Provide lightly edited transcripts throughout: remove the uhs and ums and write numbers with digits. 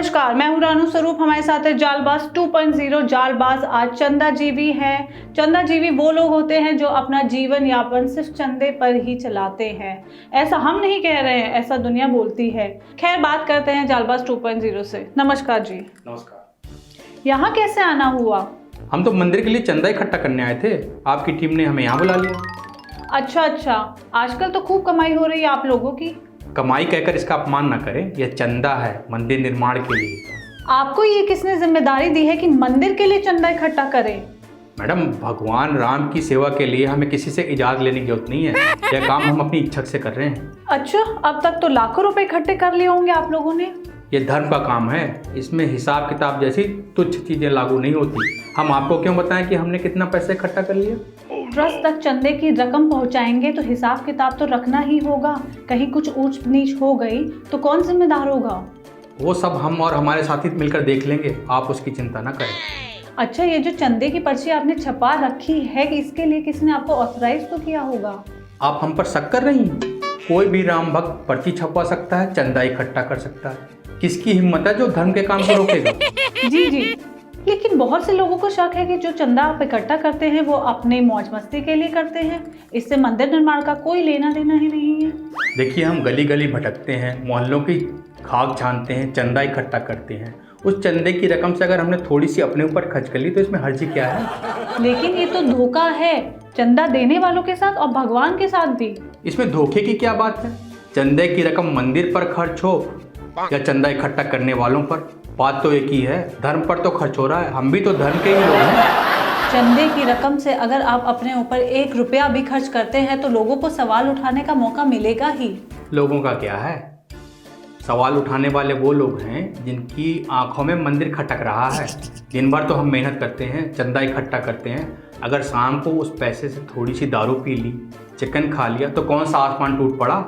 नमस्कार, मैं हूं रानू स्वरूप। हमारे साथ है जालबाज 2.0 जालबाज। आज चंदा जीवी है। चंदा जीवी वो लोग होते हैं जो अपना जीवन यापन सिर्फ चंदे पर ही चलाते हैं। ऐसा हम नहीं कह रहे हैं, ऐसा दुनिया बोलती है। खैर, बात करते हैं जालबाज 2.0 से। नमस्कार जी। नमस्कार। यहाँ कैसे आना हुआ? हम तो मंदिर के लिए चंदा इकट्ठा करने आए थे, आपकी टीम ने हमें यहाँ बुला लिया। अच्छा, आजकल तो खूब कमाई हो रही है आप लोगों की। कमाई कहकर इसका अपमान ना करें, यह चंदा है मंदिर निर्माण के लिए। आपको ये किसने जिम्मेदारी दी है कि मंदिर के लिए चंदा इकट्ठा करें? मैडम, भगवान राम की सेवा के लिए हमें किसी से इजाज़त लेने की जरूरत नहीं है। यह काम हम अपनी इच्छा से कर रहे हैं। अच्छा, अब तक तो लाखों रुपए इकट्ठे कर लिए होंगे आप लोगों ने। ये धर्म का काम है, इसमें हिसाब किताब जैसी तुच्छ चीज़ें लागू नहीं होती। हम आपको क्यों बताएं कि हमने कितना पैसा इकट्ठा कर लिया? ट्रस्ट तक चंदे की रकम पहुंचाएंगे तो हिसाब किताब तो रखना ही होगा। कहीं कुछ ऊंच नीच हो गई तो कौन जिम्मेदार होगा? वो सब हम और हमारे साथी मिलकर देख लेंगे, आप उसकी चिंता ना करें। अच्छा, ये जो चंदे की पर्ची आपने छपा रखी है, इसके लिए किसने आपको ऑथराइज तो किया होगा? आप हम पर शक कर रही हैं? कोई भी राम भक्त पर्ची छपवा सकता है, चंदा इकट्ठा कर सकता है। किसकी हिम्मत है जो धर्म के काम को रोकेगा? जी, लेकिन बहुत से लोगों को शक है कि जो चंदा आप इकट्ठा करते हैं वो अपने मौज मस्ती के लिए करते हैं। इससे मंदिर निर्माण का कोई लेना देना ही नहीं है। देखिए, हम गली गली भटकते हैं, मोहल्लों की खाक छानते हैं, चंदा इकट्ठा करते हैं। उस चंदे की रकम से अगर हमने थोड़ी सी अपने ऊपर खर्च कर ली तो इसमें हर्जी क्या है? लेकिन ये तो धोखा है, चंदा देने वालों के साथ और भगवान के साथ भी। इसमें धोखे की क्या बात है? चंदे की रकम मंदिर पर खर्च हो या चंदा इकट्ठा करने वालों पर, बात तो एक ही है। धर्म पर तो खर्च हो रहा है, हम भी तो धर्म के ही लोग हैं। चंदे की रकम से अगर आप अपने ऊपर 1 रुपया भी खर्च करते हैं तो लोगों को सवाल उठाने का मौका मिलेगा ही। लोगों का क्या है? सवाल उठाने वाले वो लोग हैं जिनकी आंखों में मंदिर खटक रहा है। दिन भर तो हम मेहनत करते हैं, चंदा इकट्ठा करते हैं। अगर शाम को उस पैसे से थोड़ी सी दारू पी ली, चिकन खा लिया तो कौन सा आसमान टूट पड़ा?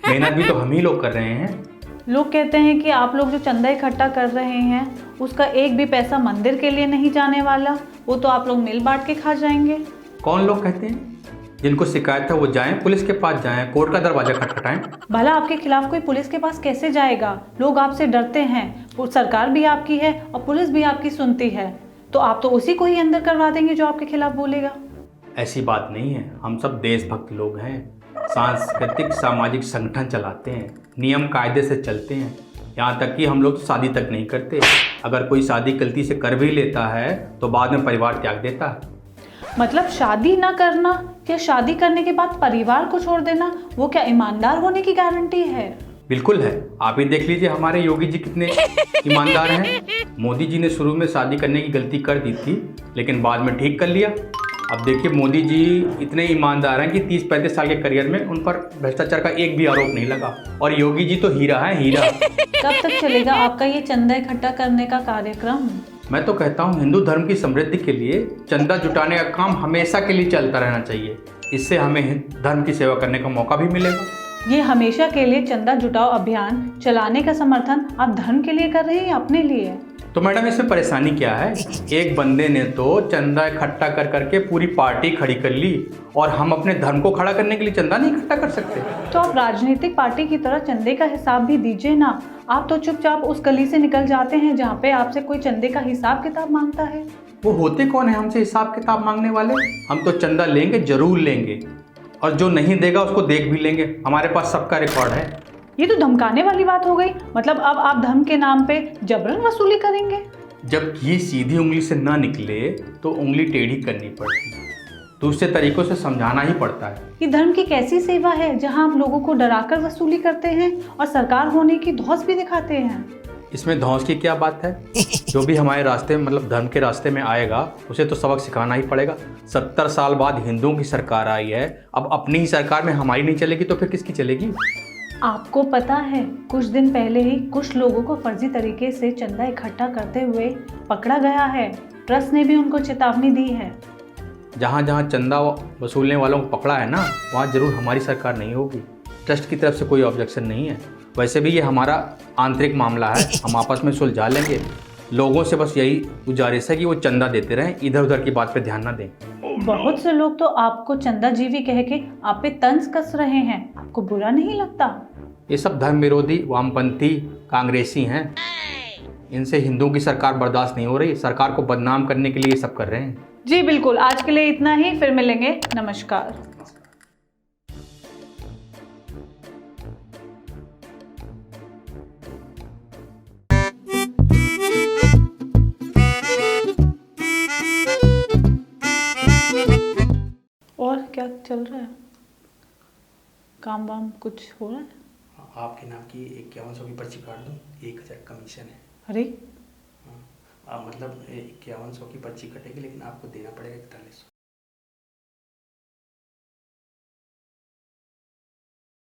मेहनत भी तो हम ही लोग कर रहे हैं। लोग कहते हैं कि आप लोग जो चंदा इकट्ठा कर रहे हैं उसका एक भी पैसा मंदिर के लिए नहीं जाने वाला, वो तो आप लोग मिल बांट के खा जाएंगे। कौन लोग कहते हैं? जिनको शिकायत है वो जाएं, पुलिस के पास जाएं, कोर्ट का दरवाजा खटखटाएं। भला आपके खिलाफ कोई पुलिस के पास कैसे जाएगा? लोग आपसे डरते हैं। सरकार भी आपकी है और पुलिस भी आपकी सुनती है, तो आप तो उसी को ही अंदर करवा देंगे जो आपके खिलाफ बोलेगा। ऐसी बात नहीं है, हम सब देशभक्त लोग हैं, सांस्कृतिक सामाजिक संगठन चलाते हैं, नियम कायदे से चलते हैं। यहाँ तक कि हम लोग शादी तक नहीं करते। अगर कोई शादी गलती से कर भी लेता है तो बाद में परिवार त्याग देता है। मतलब शादी ना करना या शादी करने के बाद परिवार को छोड़ देना, वो क्या ईमानदार होने की गारंटी है? बिल्कुल है। आप ही देख लीजिए हमारे योगी जी कितने ईमानदार हैं। मोदी जी ने शुरू में शादी करने की गलती कर दी थी, लेकिन बाद में ठीक कर लिया। अब देखिए, मोदी जी इतने ईमानदार हैं कि 30-35 साल के करियर में उन पर भ्रष्टाचार का एक भी आरोप नहीं लगा। और योगी जी तो हीरा है, हीरा। कब तक चलेगा आपका ये चंदा इकट्ठा करने का कार्यक्रम? मैं तो कहता हूँ हिंदू धर्म की समृद्धि के लिए चंदा जुटाने का काम हमेशा के लिए चलता रहना चाहिए। इससे हमें धर्म की सेवा करने का मौका भी मिलेगा। ये हमेशा के लिए चंदा जुटाओ अभियान चलाने का समर्थन आप धर्म के लिए कर रहे हैं या अपने लिए? तो मैडम, इसमें परेशानी क्या है? एक बंदे ने तो चंदा इकट्ठा कर करके पूरी पार्टी खड़ी कर ली, और हम अपने धर्म को खड़ा करने के लिए चंदा नहीं इकट्ठा कर सकते? तो आप राजनीतिक पार्टी की तरह चंदे का हिसाब भी दीजिए ना। आप तो चुपचाप उस गली से निकल जाते हैं जहाँ पे आपसे कोई चंदे का हिसाब किताब मांगता है। वो होते कौन है हमसे हिसाब किताब मांगने वाले? हम तो चंदा लेंगे, जरूर लेंगे, और जो नहीं देगा उसको देख भी लेंगे। हमारे पास सबका रिकॉर्ड है। ये तो धमकाने वाली बात हो गई। मतलब अब आप धर्म के नाम पे जबरन वसूली करेंगे? जब घी सीधी उंगली से ना निकले तो उंगली टेढ़ी करनी पड़ती है, दूसरे तरीकों से समझाना ही पड़ता है। ये धर्म की कैसी सेवा है जहां आप लोगों को डराकर वसूली करते हैं और सरकार होने की धौंस भी दिखाते हैं? इसमें धौंस की क्या बात है? जो भी हमारे रास्ते में, मतलब धर्म के रास्ते में आएगा, उसे तो सबक सिखाना ही पड़ेगा। 70 साल बाद हिंदुओं की सरकार आई है, अब अपनी ही सरकार में हमारी नहीं चलेगी तो फिर किसकी चलेगी? आपको पता है, कुछ दिन पहले ही कुछ लोगों को फर्जी तरीके से चंदा इकट्ठा करते हुए पकड़ा गया है। ट्रस्ट ने भी उनको चेतावनी दी है। जहाँ जहाँ चंदा वसूलने वालों को पकड़ा है ना, वहाँ जरूर हमारी सरकार नहीं होगी। ट्रस्ट की तरफ से कोई ऑब्जेक्शन नहीं है। वैसे भी ये हमारा आंतरिक मामला है, हम आपस में सुलझा लेंगे। लोगों से बस यही गुजारिश है कि वो चंदा देते रहें, इधर उधर की बात पे ध्यान ना दें। बहुत से लोग तो आपको चंदा जीवी कह के आप पे तंज कस रहे हैं, आपको बुरा नहीं लगता? ये सब धर्म विरोधी वामपंथी कांग्रेसी हैं। इनसे हिंदुओं की सरकार बर्दाश्त नहीं हो रही। सरकार को बदनाम करने के लिए ये सब कर रहे हैं। जी बिल्कुल, आज के लिए इतना ही, फिर मिलेंगे, नमस्कार। और क्या चल रहा है, काम वाम कुछ हो रहा है? आपके नाम की 5100 की पर्ची काट दूँ, 1000 कमीशन है। अरे हाँ, मतलब 5100 की पर्ची कटेगी, लेकिन आपको देना पड़ेगा 4100।